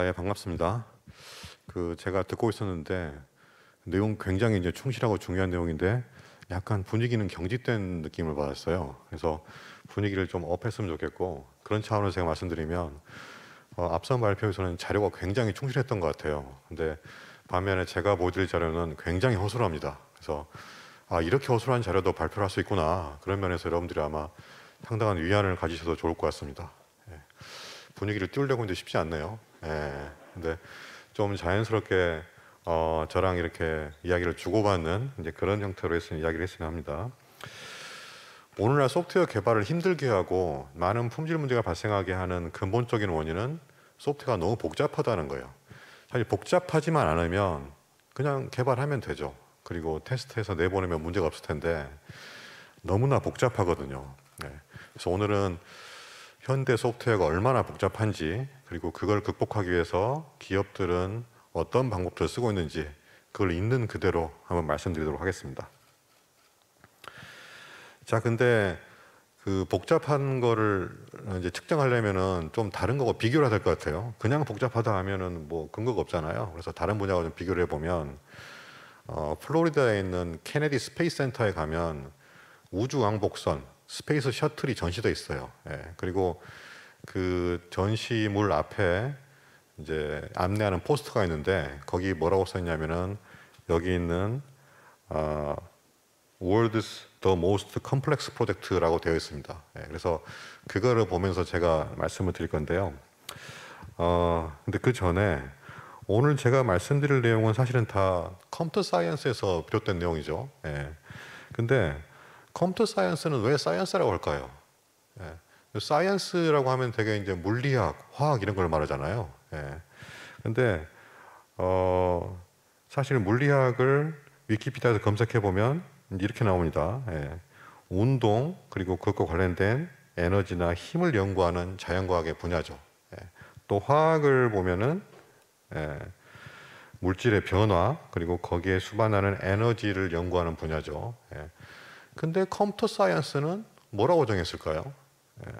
예, 반갑습니다. 제가 듣고 있었는데 내용 굉장히 이제 충실하고 중요한 내용인데 약간 분위기는 경직된 느낌을 받았어요. 그래서 분위기를 좀 업했으면 좋겠고 그런 차원에서 제가 말씀드리면 앞선 발표에서는 자료가 굉장히 충실했던 것 같아요. 근데 반면에 제가 보여드릴 자료는 굉장히 허술합니다. 그래서 이렇게 허술한 자료도 발표를 할 수 있구나. 그런 면에서 여러분들이 아마 상당한 위안을 가지셔도 좋을 것 같습니다. 예. 분위기를 띄우려고 하는데 쉽지 않네요. 예. 근데 좀 자연스럽게 저랑 이렇게 이야기를 주고받는 이제 그런 형태로 이야기를 했으면 합니다. 오늘날 소프트웨어 개발을 힘들게 하고 많은 품질 문제가 발생하게 하는 근본적인 원인은 소프트웨어가 너무 복잡하다는 거예요. 사실 복잡하지만 않으면 그냥 개발하면 되죠. 그리고 테스트해서 내보내면 문제가 없을 텐데 너무나 복잡하거든요. 네. 그래서 오늘은 현대 소프트웨어가 얼마나 복잡한지, 그리고 그걸 극복하기 위해서 기업들은 어떤 방법들을 쓰고 있는지 그걸 있는 그대로 한번 말씀드리도록 하겠습니다. 자, 근데 그 복잡한 거를 이제 측정하려면은 좀 다른 거고 비교를 해야 될 것 같아요. 그냥 복잡하다 하면은 뭐 근거가 없잖아요. 그래서 다른 분야와 좀 비교를 해보면 플로리다에 있는 케네디 스페이스 센터에 가면 우주 왕복선 스페이스 셔틀이 전시돼 있어요. 예. 그리고 그 전시물 앞에 이제 안내하는 포스터가 있는데 거기 뭐라고 써있냐면은 여기 있는 World's the most complex project라고 되어 있습니다. 예. 그래서 그거를 보면서 제가 말씀을 드릴 건데요. 근데 그 전에 오늘 제가 말씀드릴 내용은 사실은 다 컴퓨터 사이언스에서 비롯된 내용이죠. 예. 근데 컴퓨터 사이언스는 왜 사이언스라고 할까요? 예. 사이언스라고 하면 되게 이제 물리학, 화학 이런 걸 말하잖아요. 예. 근데 사실 물리학을 위키피디아에서 검색해 보면 이렇게 나옵니다. 예. 운동 그리고 그것과 관련된 에너지나 힘을 연구하는 자연과학의 분야죠. 예. 또 화학을 보면은 물질의 변화 그리고 거기에 수반하는 에너지를 연구하는 분야죠. 예. 근데 컴퓨터 사이언스는 뭐라고 정했을까요? 예.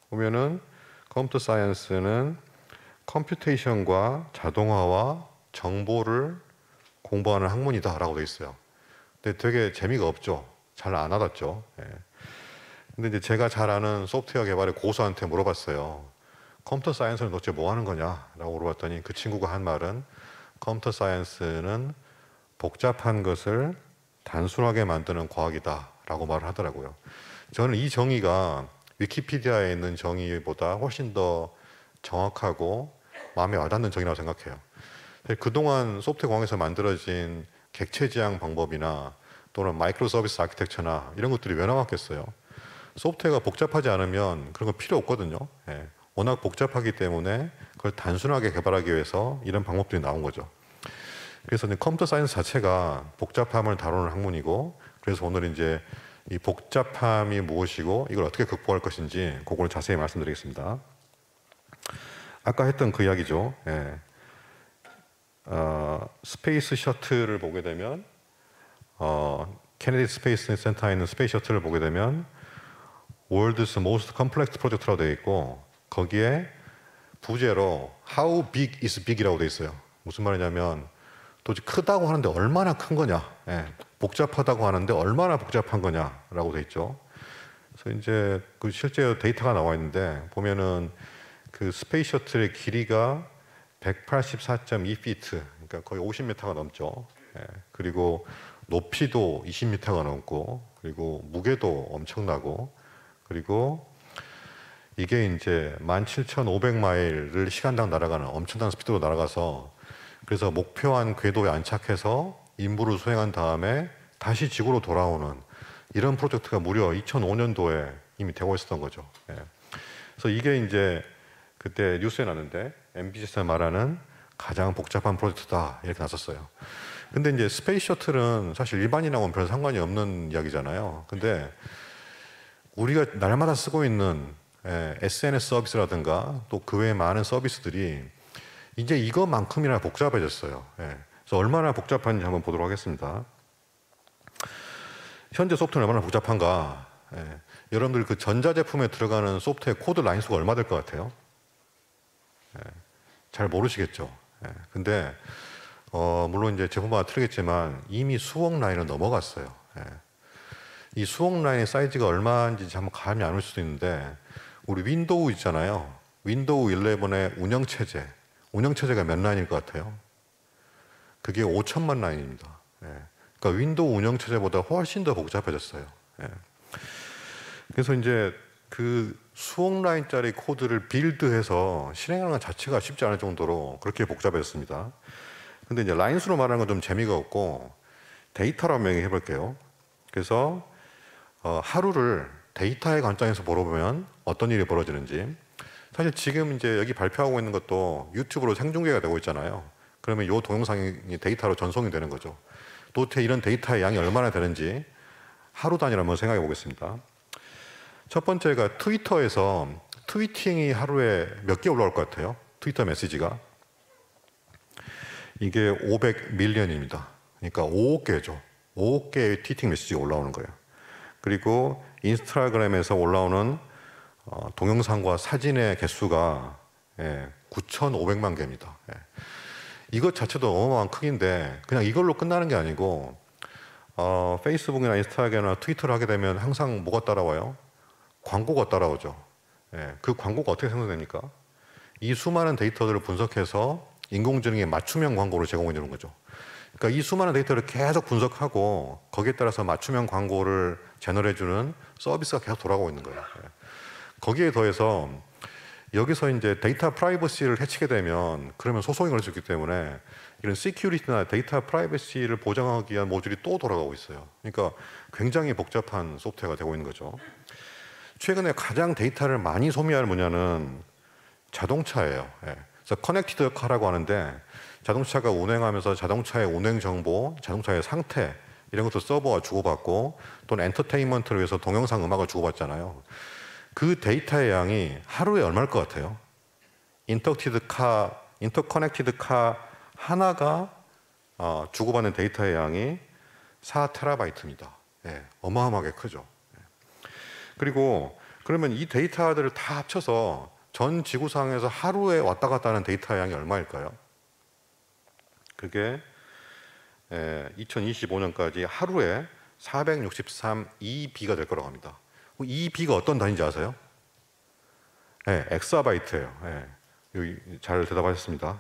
보면은 컴퓨터 사이언스는 컴퓨테이션과 자동화와 정보를 공부하는 학문이다 라고 되어 있어요. 근데 되게 재미가 없죠. 잘 안 와닿죠. 예. 근데 이제 제가 잘 아는 소프트웨어 개발의 고수한테 물어봤어요. 컴퓨터 사이언스는 도대체 뭐 하는 거냐? 라고 물어봤더니 그 친구가 한 말은 컴퓨터 사이언스는 복잡한 것을 단순하게 만드는 과학이다 라고 말을 하더라고요. 저는 이 정의가 위키피디아에 있는 정의보다 훨씬 더 정확하고 마음에 와닿는 정의라고 생각해요. 그동안 소프트웨어 공학에서 만들어진 객체 지향 방법이나 또는 마이크로 서비스 아키텍처나 이런 것들이 왜 나왔겠어요? 소프트웨어가 복잡하지 않으면 그런 거 필요 없거든요. 예. 워낙 복잡하기 때문에 그걸 단순하게 개발하기 위해서 이런 방법들이 나온 거죠. 그래서 이제 컴퓨터 사이언스 자체가 복잡함을 다루는 학문이고, 그래서 오늘 이제 이 복잡함이 무엇이고 이걸 어떻게 극복할 것인지 그걸 자세히 말씀드리겠습니다. 아까 했던 그 이야기죠. 예. 스페이스 셔틀을 보게 되면 케네디 스페이스 센터에 있는 스페이스 셔틀을 보게 되면 World's most complex project라고 되어 있고 거기에 부제로 How big is big이라고 되어 있어요. 무슨 말이냐면 도대체 크다고 하는데 얼마나 큰 거냐, 예. 복잡하다고 하는데 얼마나 복잡한 거냐라고 되어 있죠. 그래서 이제 그 실제 데이터가 나와 있는데 보면은 그 스페이스 셔틀의 길이가 184.2피트, 그러니까 거의 50m가 넘죠. 예. 그리고 높이도 20m가 넘고, 그리고 무게도 엄청나고, 그리고 이게 이제 17,500마일을 시간당 날아가는 엄청난 스피드로 날아가서 그래서 목표한 궤도에 안착해서 임무를 수행한 다음에 다시 지구로 돌아오는 이런 프로젝트가 무려 2005년도에 이미 되고 있었던 거죠. 예. 그래서 이게 이제 그때 뉴스에 났는데 MBC에서 말하는 가장 복잡한 프로젝트다 이렇게 났었어요. 근데 이제 스페이스 셔틀은 사실 일반인하고는 별 상관이 없는 이야기잖아요. 근데 우리가 날마다 쓰고 있는 SNS 서비스라든가 또 그 외에 많은 서비스들이 이제 이것만큼이나 복잡해졌어요. 그래서 얼마나 복잡한지 한번 보도록 하겠습니다. 현재 소프트웨어는 얼마나 복잡한가. 여러분들 그 전자제품에 들어가는 소프트웨어 코드 라인 수가 얼마 될 것 같아요? 잘 모르시겠죠. 예. 근데 물론 이제 제품마다 틀리겠지만 이미 수억 라인을 넘어갔어요. 예. 이 수억 라인의 사이즈가 얼마인지 한번 감이 안 올 수도 있는데 우리 윈도우 있잖아요. 윈도우 11의 운영체제가 몇 라인일 것 같아요? 그게 5천만 라인입니다. 예. 그러니까 윈도우 운영체제보다 훨씬 더 복잡해졌어요. 예. 그래서 이제 그 수억 라인짜리 코드를 빌드해서 실행하는 것 자체가 쉽지 않을 정도로 그렇게 복잡해졌습니다. 근데 이제 라인 수로 말하는 건 좀 재미가 없고 데이터로 명의해 볼게요. 그래서 하루를 데이터의 관점에서 보러보면 어떤 일이 벌어지는지. 사실 지금 이제 여기 발표하고 있는 것도 유튜브로 생중계가 되고 있잖아요. 그러면 이 동영상이 데이터로 전송이 되는 거죠. 도대체 이런 데이터의 양이 얼마나 되는지 하루 단위로 한번 생각해 보겠습니다. 첫 번째가 트위터에서 트위팅이 하루에 몇 개 올라올 것 같아요? 트위터 메시지가. 이게 500밀리언입니다. 그러니까 5억 개죠. 5억 개의 트위팅 메시지가 올라오는 거예요. 그리고 인스타그램에서 올라오는 동영상과 사진의 개수가 9,500만 개입니다. 이것 자체도 어마어마한 크기인데 그냥 이걸로 끝나는 게 아니고 페이스북이나 인스타그램이나 트위터를 하게 되면 항상 뭐가 따라와요? 광고가 따라오죠. 그 광고가 어떻게 생성됩니까? 이 수많은 데이터들을 분석해서 인공지능에 맞춤형 광고를 제공해 주는 거죠. 그러니까 이 수많은 데이터를 계속 분석하고 거기에 따라서 맞춤형 광고를 제너레해 주는 서비스가 계속 돌아가고 있는 거예요. 거기에 더해서 여기서 이제 데이터 프라이버시를 해치게 되면 그러면 소송이 걸 수 있기 때문에 이런 시큐리티나 데이터 프라이버시를 보장하기 위한 모듈이 또 돌아가고 있어요. 그러니까 굉장히 복잡한 소프트웨어가 되고 있는 거죠. 최근에 가장 데이터를 많이 소비하는 분야는 자동차예요. 그래서 커넥티드 카라고 하는데 자동차가 운행하면서 자동차의 운행 정보, 자동차의 상태 이런 것도 서버와 주고받고 또는 엔터테인먼트를 위해서 동영상, 음악을 주고받잖아요. 그 데이터의 양이 하루에 얼마일 것 같아요? 인터커넥티드 카 하나가 주고받는 데이터의 양이 4TB입니다. 어마어마하게 크죠. 그리고 그러면 이 데이터들을 다 합쳐서 전 지구상에서 하루에 왔다 갔다 하는 데이터의 양이 얼마일까요? 그게 2025년까지 하루에 463 EB가 될 거라고 합니다. EB가 어떤 단위인지 아세요? 엑사바이트예요. 여기 잘 대답하셨습니다.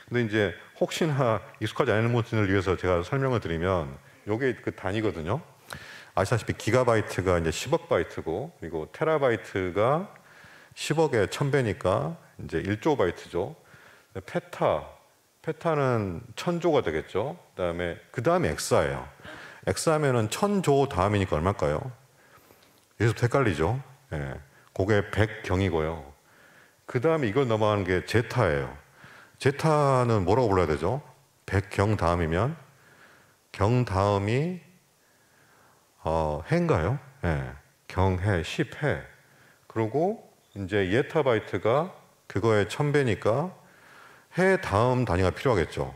근데 이제 혹시나 익숙하지 않은 분들을 위해서 제가 설명을 드리면 이게 그 단위거든요. 아시다시피 기가바이트가 이제 10억 바이트고 그리고 테라바이트가 10억의 1000배니까 이제 1조 바이트죠. 페타는 1000조가 되겠죠. 그 다음에 엑사예요. 엑사면은 1000조 다음이니까 얼마일까요? 여기서 헷갈리죠. 그게 100경이고요. 그 다음에 이걸 넘어가는 게 제타예요. 제타는 뭐라고 불러야 되죠? 100경 다음이면 경 다음이 해인가요? 경해, 10해. 그리고 이제 예타바이트가 그거의 1000배니까 해 다음 단위가 필요하겠죠.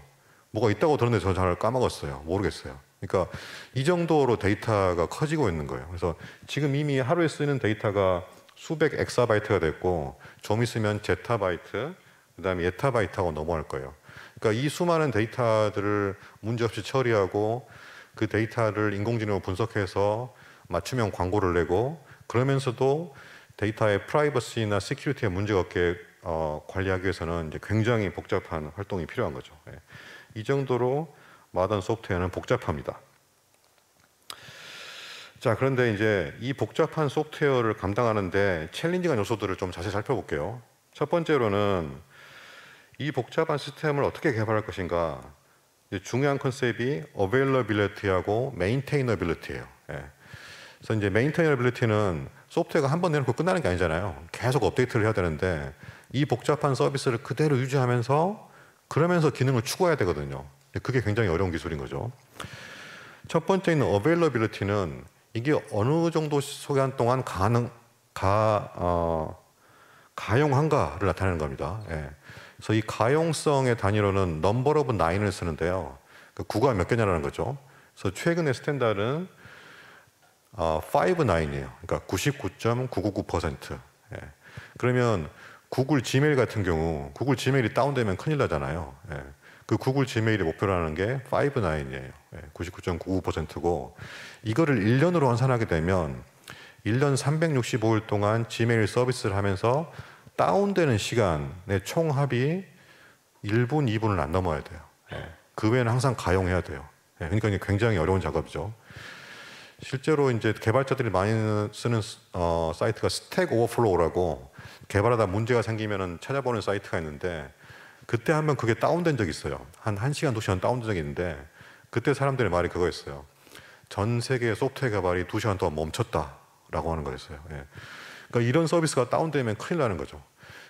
뭐가 있다고 들었는데 저는 잘 까먹었어요. 모르겠어요. 그러니까 이 정도로 데이터가 커지고 있는 거예요. 그래서 지금 이미 하루에 쓰는 데이터가 수백 엑사바이트가 됐고 좀 있으면 제타바이트, 그다음에 예타바이트하고 넘어갈 거예요. 그러니까 이 수많은 데이터들을 문제없이 처리하고 그 데이터를 인공지능으로 분석해서 맞춤형 광고를 내고 그러면서도 데이터의 프라이버시나 시큐리티에 문제가 없게 관리하기 위해서는 이제 굉장히 복잡한 활동이 필요한 거죠. 이 정도로 모던 소프트웨어는 복잡합니다. 자, 그런데 이제 이 복잡한 소프트웨어를 감당하는데 챌린징한 요소들을 좀 자세히 살펴볼게요. 첫 번째로는 이 복잡한 시스템을 어떻게 개발할 것인가. 중요한 컨셉이 availability하고 maintainability예요. 그래서 이제 maintainability는 소프트웨어가 한 번 내놓고 끝나는 게 아니잖아요. 계속 업데이트를 해야 되는데 이 복잡한 서비스를 그대로 유지하면서 그러면서 기능을 추구해야 되거든요. 그게 굉장히 어려운 기술인 거죠. 첫 번째 있는 availability는 이게 어느 정도 시간 동안 가용한가를 나타내는 겁니다. 그래서 이 가용성의 단위로는 number of nine을 쓰는데요. 그 9가 몇 개냐라는 거죠. 그래서 최근의 스탠다드는 5-9이에요. 그러니까 99.999%. 그러면 구글 지메일 같은 경우 구글 지메일이 다운되면 큰일 나잖아요. 예. 그 구글 지메일이 목표로 하는 게 5.9이에요. 99.99%고 이거를 1년으로 환산하게 되면 1년 365일 동안 지메일 서비스를 하면서 다운되는 시간의 총합이 1분, 2분을 안 넘어야 돼요. 예. 그 외에는 항상 가용해야 돼요. 예. 그러니까 이게 굉장히 어려운 작업이죠. 실제로 이제 개발자들이 많이 쓰는 사이트가 스택 오버플로우라고 개발하다 문제가 생기면 찾아보는 사이트가 있는데 그때 한번 그게 다운된 적이 있어요. 한 1시간, 2시간 다운된 적이 있는데 그때 사람들의 말이 그거였어요. 전 세계 소프트웨어 개발이 2시간 동안 멈췄다라고 하는 거였어요. 예. 그러니까 이런 서비스가 다운되면 큰일 나는 거죠.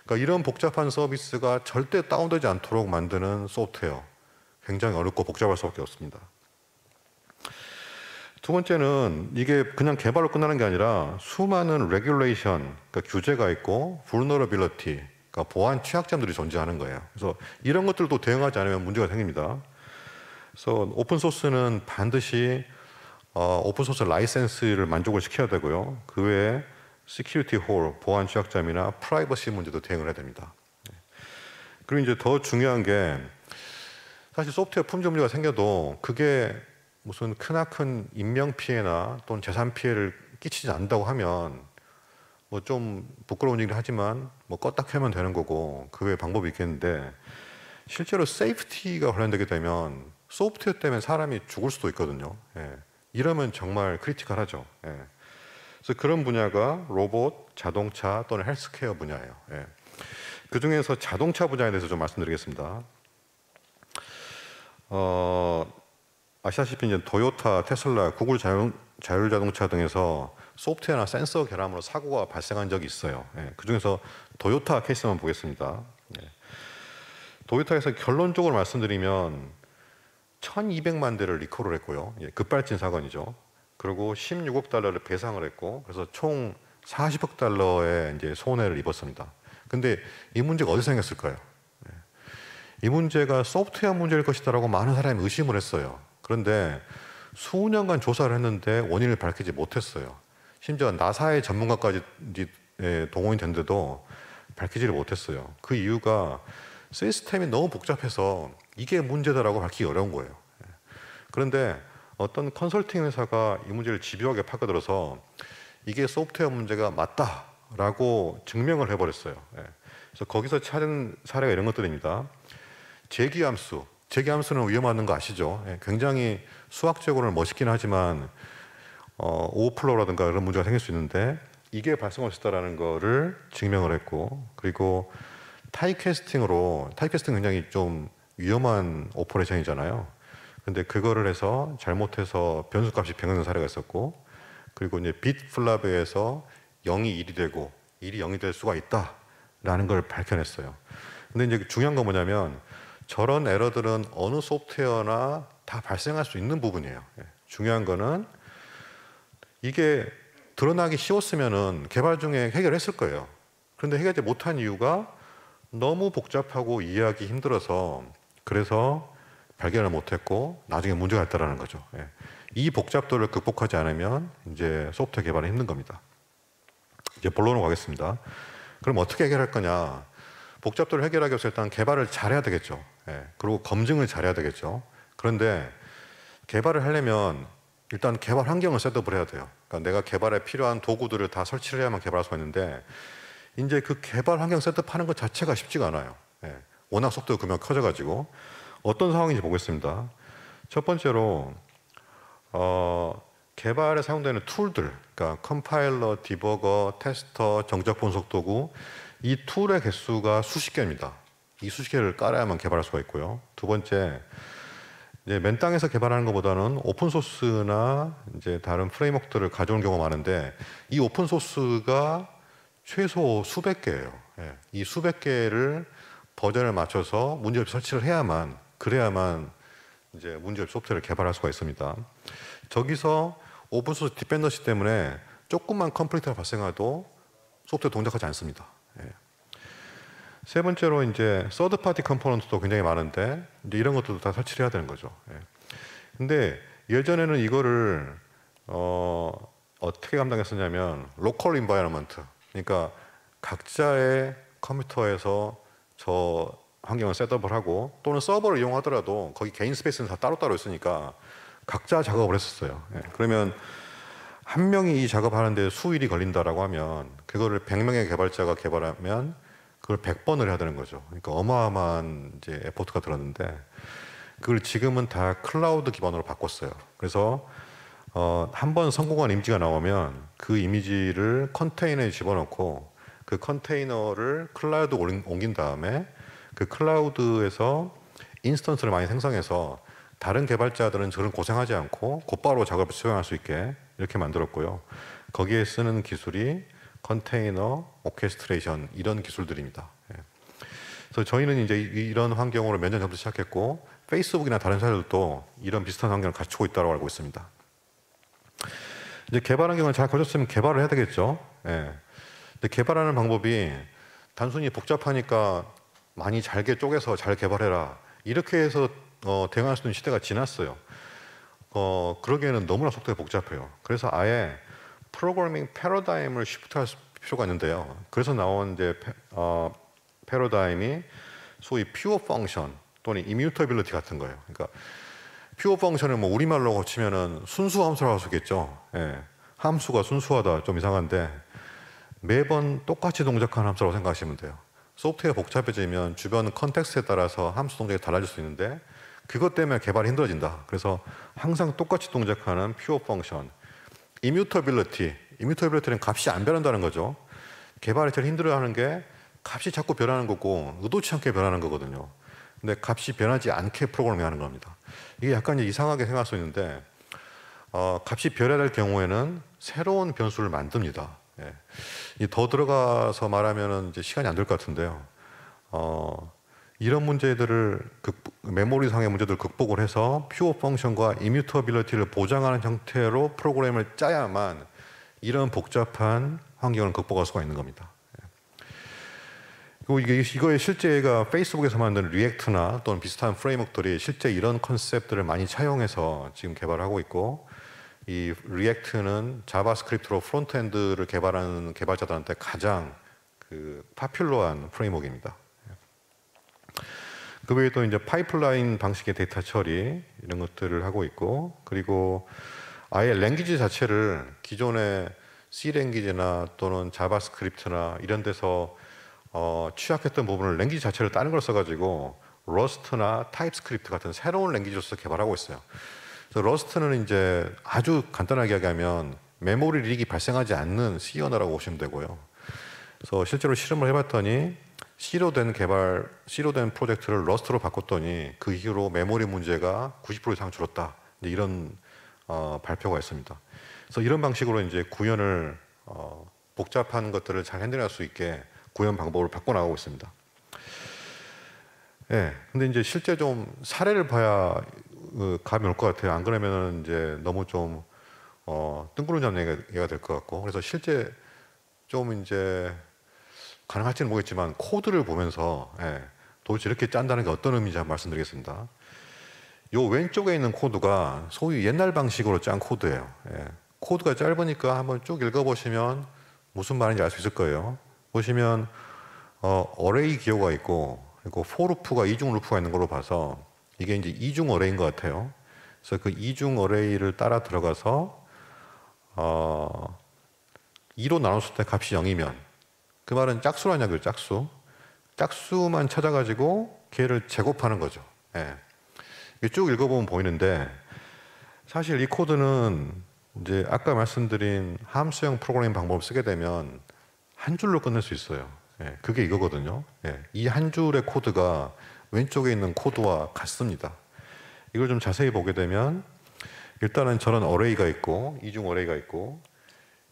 그러니까 이런 복잡한 서비스가 절대 다운되지 않도록 만드는 소프트웨어 굉장히 어렵고 복잡할 수밖에 없습니다. 두 번째는 이게 그냥 개발로 끝나는 게 아니라 수많은 레귤레이션, 그러니까 규제가 있고 vulnerability, 그러니까 보안 취약점들이 존재하는 거예요. 그래서 이런 것들도 대응하지 않으면 문제가 생깁니다. 그래서 오픈 소스는 반드시 오픈 소스 라이센스를 만족을 시켜야 되고요. 그 외에 시큐리티 홀, 보안 취약점이나 프라이버시 문제도 대응을 해야 됩니다. 그리고 이제 더 중요한 게 사실 소프트웨어 품질 문제가 생겨도 그게 무슨 크나큰 인명 피해나 또는 재산 피해를 끼치지 않는다고 하면 뭐 좀 부끄러운 얘기를 하지만 뭐 껐다 켜면 되는 거고 그 외에 방법이 있겠는데 실제로 세이프티가 관련되게 되면 소프트웨어 때문에 사람이 죽을 수도 있거든요. 예. 이러면 정말 크리티컬하죠. 예. 그래서 그런 분야가 로봇, 자동차 또는 헬스케어 분야예요. 예. 그 중에서 자동차 분야에 대해서 좀 말씀드리겠습니다. 아시다시피 이제 토요타, 테슬라, 구글 자율자동차 등에서 소프트웨어나 센서 결함으로 사고가 발생한 적이 있어요. 예. 그 중에서 토요타 케이스만 보겠습니다. 예. 토요타에서 결론적으로 말씀드리면 1200만 대를 리콜을 했고요. 예, 급발진 사건이죠. 그리고 16억 달러를 배상을 했고 그래서 총 40억 달러의 이제 손해를 입었습니다. 근데 이 문제가 어디서 생겼을까요? 예. 이 문제가 소프트웨어 문제일 것이다라고 많은 사람이 의심을 했어요. 그런데 수년간 조사를 했는데 원인을 밝히지 못했어요. 심지어 나사의 전문가까지 동원이 됐는데도 밝히지를 못했어요. 그 이유가 시스템이 너무 복잡해서 이게 문제다라고 밝히기 어려운 거예요. 그런데 어떤 컨설팅 회사가 이 문제를 집요하게 파고들어서 이게 소프트웨어 문제가 맞다라고 증명을 해버렸어요. 그래서 거기서 찾은 사례가 이런 것들입니다. 재기함수. 재기함수는 위험한 거 아시죠? 굉장히 수학적으로는 멋있긴 하지만 오버플로우라든가 그런 문제가 생길 수 있는데 이게 발생할 수 있다는 거를 증명을 했고 그리고 타이캐스팅은 굉장히 좀 위험한 오퍼레이션이잖아요. 근데 그거를 해서 잘못해서 변수값이 변경된 사례가 있었고 그리고 이제 빗 플랍에서 0이 1이 되고 1이 0이 될 수가 있다라는 걸 밝혀냈어요. 근데 이제 중요한 건 뭐냐면 저런 에러들은 어느 소프트웨어나 다 발생할 수 있는 부분이에요. 중요한 거는 이게 드러나기 쉬웠으면은 개발 중에 해결했을 거예요. 그런데 해결하지 못한 이유가 너무 복잡하고 이해하기 힘들어서 그래서 발견을 못했고 나중에 문제가 있다라는 거죠. 이 복잡도를 극복하지 않으면 이제 소프트웨어 개발은 힘든 겁니다. 이제 본론으로 가겠습니다. 그럼 어떻게 해결할 거냐? 복잡도를 해결하기 위해서 일단 개발을 잘해야 되겠죠. 그리고 검증을 잘해야 되겠죠. 그런데 개발을 하려면 일단 개발 환경을 셋업을 해야 돼요. 그러니까 내가 개발에 필요한 도구들을 다 설치를 해야만 개발할 수가 있는데 이제 그 개발 환경 셋업하는 것 자체가 쉽지가 않아요. 워낙 속도가 금방 커져가지고 어떤 상황인지 보겠습니다. 첫 번째로 개발에 사용되는 툴들, 그러니까 컴파일러, 디버거, 테스터, 정적 분석 도구 이 툴의 개수가 수십 개입니다. 이 수십 개를 깔아야만 개발할 수가 있고요. 두 번째, 이제 맨 땅에서 개발하는 것보다는 오픈 소스나 이제 다른 프레임워크들을 가져오는 경우가 많은데 이 오픈 소스가 최소 수백 개예요. 이 수백 개를 버전을 맞춰서 문제없이 설치를 해야만 그래야만 이제 문제없이 소프트웨어를 개발할 수가 있습니다. 저기서 오픈소스 디펜던시 때문에 조금만 컴플레인트가 발생해도 소프트웨어 동작하지 않습니다. 세 번째로 이제 서드 파티 컴포넌트도 굉장히 많은데 이제 이런 것들도 다 설치를 해야 되는 거죠. 근데 예전에는 이거를 어떻게 감당했었냐면 로컬 인바이러먼트, 그러니까 각자의 컴퓨터에서 저 환경을 셋업을 하고 또는 서버를 이용하더라도 거기 개인 스페이스는 다 따로따로 있으니까 각자 작업을 했었어요. 예, 그러면 한 명이 이 작업하는데 수일이 걸린다라고 하면 그거를 100명의 개발자가 개발하면 그걸 100번을 해야 되는 거죠. 그러니까 어마어마한 이제 에포트가 들었는데 그걸 지금은 다 클라우드 기반으로 바꿨어요. 그래서 한 번 성공한 이미지가 나오면 그 이미지를 컨테이너에 집어넣고 그 컨테이너를 클라우드 옮긴 다음에 그 클라우드에서 인스턴스를 많이 생성해서 다른 개발자들은 저런 고생하지 않고 곧바로 작업을 수행할 수 있게 이렇게 만들었고요. 거기에 쓰는 기술이 컨테이너, 오케스트레이션 이런 기술들입니다. 예. 그래서 저희는 이제 이런 환경으로 몇 년 전부터 시작했고 페이스북이나 다른 사람들도 이런 비슷한 환경을 갖추고 있다고 알고 있습니다. 이제 개발 환경을 잘 갖췄으면 개발을 해야 되겠죠. 예. 근데 개발하는 방법이 단순히 복잡하니까 많이 잘게 쪼개서 잘 개발해라 이렇게 해서 대응할 수 있는 시대가 지났어요. 그러기에는 너무나 속도가 복잡해요. 그래서 아예 프로그래밍 패러다임을 시프트할 필요가 있는데요. 그래서 나온 이제 패러다임이 소위 퓨어 펑션 또는 이뮤터빌리티 같은 거예요. 그러니까 퓨어 펑션을 뭐 우리말로 고치면은 순수 함수라고 할 수 있겠죠. 예. 함수가 순수하다 좀 이상한데 매번 똑같이 동작하는 함수라고 생각하시면 돼요. 소프트웨어가 복잡해지면 주변 컨텍스트에 따라서 함수 동작이 달라질 수 있는데 그것 때문에 개발이 힘들어진다. 그래서 항상 똑같이 동작하는 퓨어 펑션. 이뮤터빌리티는 값이 안 변한다는 거죠. 개발이 제일 힘들어하는 게 값이 자꾸 변하는 거고 의도치 않게 변하는 거거든요. 근데 값이 변하지 않게 프로그래밍하는 겁니다. 이게 약간 이상하게 생각할 수 있는데 값이 변해야 될 경우에는 새로운 변수를 만듭니다. 예. 더 들어가서 말하면 이제 시간이 안 될 것 같은데요. 이런 문제들을 메모리상의 문제들을 극복을 해서 퓨어 펑션과 이뮤터빌리티를 보장하는 형태로 프로그램을 짜야만 이런 복잡한 환경을 극복할 수가 있는 겁니다. 그리고 이거의 실제가 페이스북에서 만든 리액트나 또는 비슷한 프레임워크들이 실제 이런 컨셉들을 많이 차용해서 지금 개발하고 있고 이 리액트는 자바스크립트로 프론트엔드를 개발하는 개발자들한테 가장 파퓰러한 프레임워크입니다. 그 외에 또 이제 파이프라인 방식의 데이터 처리 이런 것들을 하고 있고 그리고 아예 랭귀지 자체를 기존의 C 랭귀지나 또는 자바스크립트나 이런 데서 취약했던 부분을 랭귀지 자체를 다른 걸 써가지고 러스트나 타입스크립트 같은 새로운 랭귀지로서 개발하고 있어요. 그래서 러스트는 이제 아주 간단하게 이야기하면 메모리 리익이 발생하지 않는 C 언어라고 보시면 되고요. 그래서 실제로 실험을 해봤더니 C로 된 프로젝트를 러스트로 바꿨더니 그 이후로 메모리 문제가 90% 이상 줄었다. 이런 발표가 있습니다. 그래서 이런 방식으로 이제 구현을 복잡한 것들을 잘 핸들할 수 있게 구현 방법을 바꿔나가고 있습니다. 예. 근데 이제 실제 좀 사례를 봐야 감이 올 것 같아요. 안 그러면은 이제 너무 좀 뜬구름 얘기가 될 것 같고. 그래서 실제 좀 이제 가능할지는 모르겠지만 코드를 보면서 도대체 이렇게 짠다는 게 어떤 의미인지 한번 말씀드리겠습니다. 요 왼쪽에 있는 코드가 소위 옛날 방식으로 짠 코드예요. 코드가 짧으니까 한번 쭉 읽어보시면 무슨 말인지 알 수 있을 거예요. 보시면 어레이 기호가 있고 그리고 for 루프가 이중 루프가 있는 걸로 봐서 이게 이제 이중 어레이인 것 같아요. 그래서 그 이중 어레이를 따라 들어가서 2로 나눴을 때 값이 0이면 그 말은 짝수라는 얘기예요. 짝수만 찾아가지고 걔를 제곱하는 거죠. 쭉 읽어보면 보이는데 사실 이 코드는 이제 아까 말씀드린 함수형 프로그래밍 방법을 쓰게 되면 한 줄로 끝낼 수 있어요. 그게 이거거든요. 이 한 줄의 코드가 왼쪽에 있는 코드와 같습니다. 이걸 좀 자세히 보게 되면 일단은 저런 어레이가 있고 이중 어레이가 있고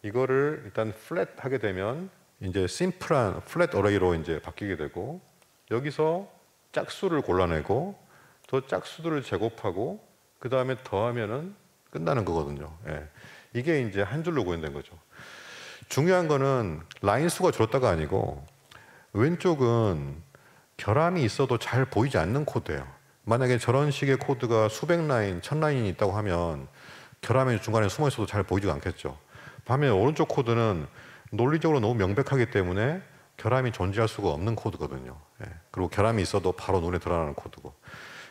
이거를 일단 플랫 하게 되면 이제 심플한 플랫 어레이로 이제 바뀌게 되고 여기서 짝수를 골라내고 더 짝수들을 제곱하고 그 다음에 더하면은 끝나는 거거든요. 이게 이제 한 줄로 구현된 거죠. 중요한 거는 라인 수가 줄었다가 아니고 왼쪽은 결함이 있어도 잘 보이지 않는 코드예요. 만약에 저런 식의 코드가 수백 라인, 1000라인이 있다고 하면 결함이 중간에 숨어 있어도 잘 보이지가 않겠죠. 반면에 오른쪽 코드는 논리적으로 너무 명백하기 때문에 결함이 존재할 수가 없는 코드거든요. 예. 그리고 결함이 있어도 바로 눈에 드러나는 코드고.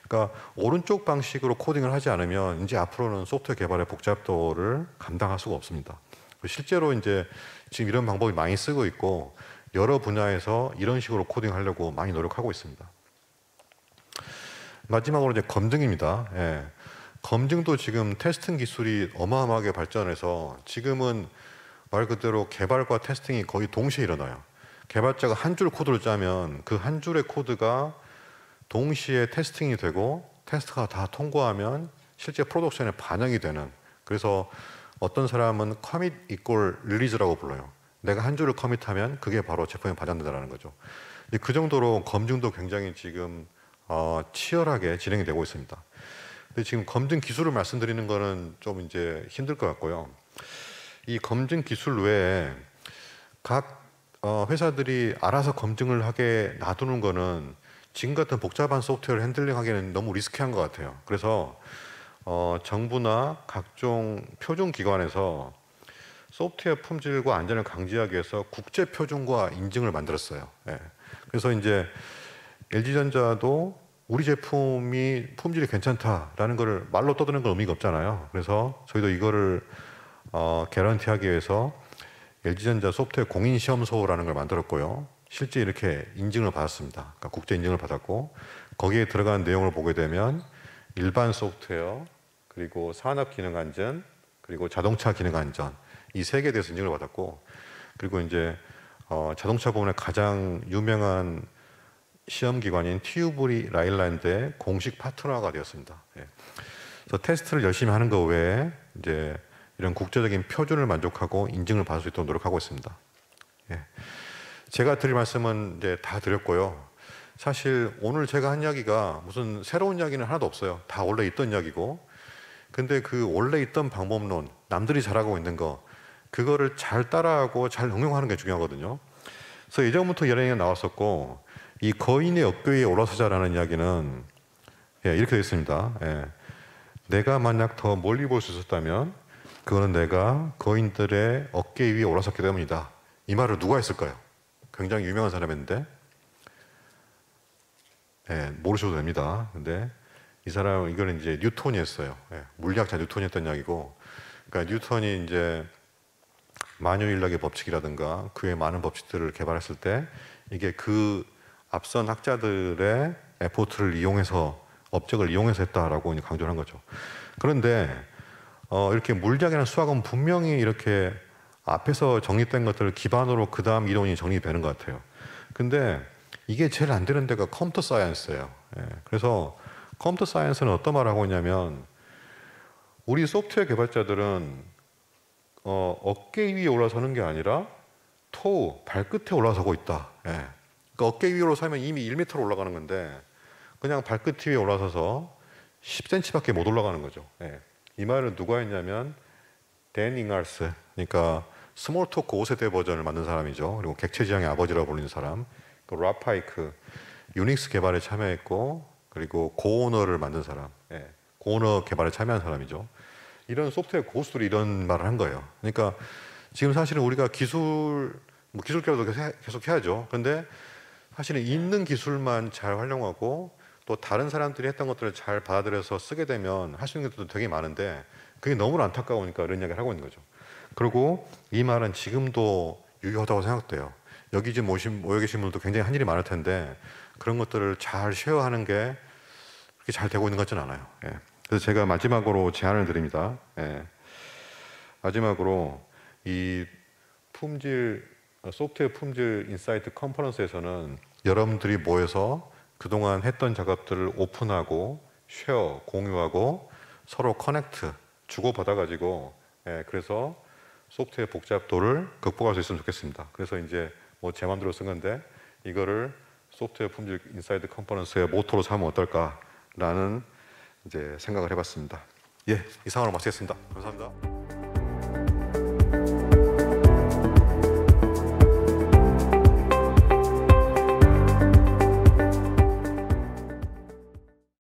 그러니까 오른쪽 방식으로 코딩을 하지 않으면 이제 앞으로는 소프트웨어 개발의 복잡도를 감당할 수가 없습니다. 실제로 이제 지금 이런 방법이 많이 쓰고 있고 여러 분야에서 이런 식으로 코딩하려고 많이 노력하고 있습니다. 마지막으로 이제 검증입니다. 예. 검증도 지금 테스팅 기술이 어마어마하게 발전해서 지금은 말 그대로 개발과 테스팅이 거의 동시에 일어나요. 개발자가 한 줄 코드를 짜면 그 한 줄의 코드가 동시에 테스팅이 되고 테스트가 다 통과하면 실제 프로덕션에 반영이 되는, 그래서 어떤 사람은 커밋 이퀄 릴리즈라고 불러요. 내가 한 줄을 커밋하면 그게 바로 제품에 반영된다는 거죠. 그 정도로 검증도 굉장히 지금 치열하게 진행이 되고 있습니다. 근데 지금 검증 기술을 말씀드리는 거는 좀 이제 힘들 것 같고요. 이 검증 기술 외에 각 회사들이 알아서 검증을 하게 놔두는 거는 지금 같은 복잡한 소프트웨어를 핸들링하기에는 너무 리스키한 것 같아요. 그래서 정부나 각종 표준 기관에서 소프트웨어 품질과 안전을 강제하기 위해서 국제 표준과 인증을 만들었어요. 예. 그래서 이제 LG전자도 우리 제품이 품질이 괜찮다라는 걸 말로 떠드는 건 의미가 없잖아요. 그래서 저희도 이거를 개런티하기 위해서 LG전자 소프트웨어 공인시험소라는 걸 만들었고요. 실제 이렇게 인증을 받았습니다. 그러니까 국제 인증을 받았고 거기에 들어간 내용을 보게 되면 일반 소프트웨어, 그리고 산업기능안전, 그리고 자동차 기능안전, 이 세 개에 대해서 인증을 받았고, 그리고 이제 자동차 부분에 가장 유명한 시험기관인 TÜV 라인란드의 공식 파트너가 되었습니다. 예. 그래서 테스트를 열심히 하는 것 외에 이제 이런 국제적인 표준을 만족하고 인증을 받을 수 있도록 노력하고 있습니다. 예. 제가 드릴 말씀은 이제 다 드렸고요. 사실 오늘 제가 한 이야기가 무슨 새로운 이야기는 하나도 없어요. 다 원래 있던 이야기고, 근데 그 원래 있던 방법론, 남들이 잘하고 있는 거, 그거를 잘 따라하고 잘 응용하는 게 중요하거든요. 그래서 예전부터 여러 얘기가 나왔었고, 이 거인의 어깨 위에 올라서자라는 이야기는 예, 이렇게 되어 있습니다. 예. 내가 만약 더 멀리 볼 수 있었다면 그거는 내가 거인들의 어깨 위에 올라섰기 때문이다. 이 말을 누가 했을까요? 굉장히 유명한 사람인데 예, 모르셔도 됩니다. 근데 이 사람, 이거는 이제 뉴턴이 했어요. 예, 물리학자 뉴턴이 했던 이야기고, 그러니까 뉴턴이 이제 만유인력의 법칙이라든가 그의 많은 법칙들을 개발했을 때 이게 그 앞선 학자들의 에포트를 이용해서, 업적을 이용해서 했다라고 강조를 한 거죠. 그런데 이렇게 물리학이나 수학은 분명히 이렇게 앞에서 정립된 것들을 기반으로 그 다음 이론이 정립되는 것 같아요. 근데 이게 제일 안 되는 데가 컴퓨터 사이언스예요. 예, 그래서 컴퓨터 사이언스는 어떤 말을 하고 있냐면, 우리 소프트웨어 개발자들은 어깨 위에 올라서는 게 아니라 토우, 발끝에 올라서고 있다. 예. 그러니까 어깨 위에 올라서면 이미 1m로 올라가는 건데 그냥 발끝 위에 올라서서 10cm밖에 못 올라가는 거죠. 예. 이 말을 누가 했냐면 댄 잉할스, 그러니까 스몰 토크 5세대 버전을 만든 사람이죠. 그리고 객체지향의 아버지라고 불리는 사람, 그 라파이크, 유닉스 개발에 참여했고, 그리고 고오너를 만든 사람, 예. 고오너 개발에 참여한 사람이죠. 이런 소프트웨어 고수들이 이런 말을 한 거예요. 그러니까 지금 사실은 우리가 기술 개발도 계속 해야죠. 근데 사실은 있는 기술만 잘 활용하고 또 다른 사람들이 했던 것들을 잘 받아들여서 쓰게 되면 할 수 있는 것도 되게 많은데 그게 너무나 안타까우니까 이런 이야기를 하고 있는 거죠. 그리고 이 말은 지금도 유효하다고 생각돼요. 여기 지금 모여 계신 분들도 굉장히 한 일이 많을 텐데 그런 것들을 잘 쉐어하는 게 그렇게 잘 되고 있는 것 같지는 않아요. 예. 그래서 제가 마지막으로 제안을 드립니다. 예. 마지막으로 이 소프트웨어 품질 인사이트 컨퍼런스에서는 여러분들이 모여서 그동안 했던 작업들을 오픈하고 쉐어, 공유하고 서로 커넥트, 주고받아가지고 예, 그래서 소프트웨어 복잡도를 극복할 수 있으면 좋겠습니다. 그래서 이제 뭐 제 마음대로 쓴 건데 이거를 소프트웨어 품질 인사이트 컨퍼런스의 모토로 삼으면 어떨까라는 이제 생각을 해봤습니다. 예, 이상으로 마치겠습니다. 감사합니다.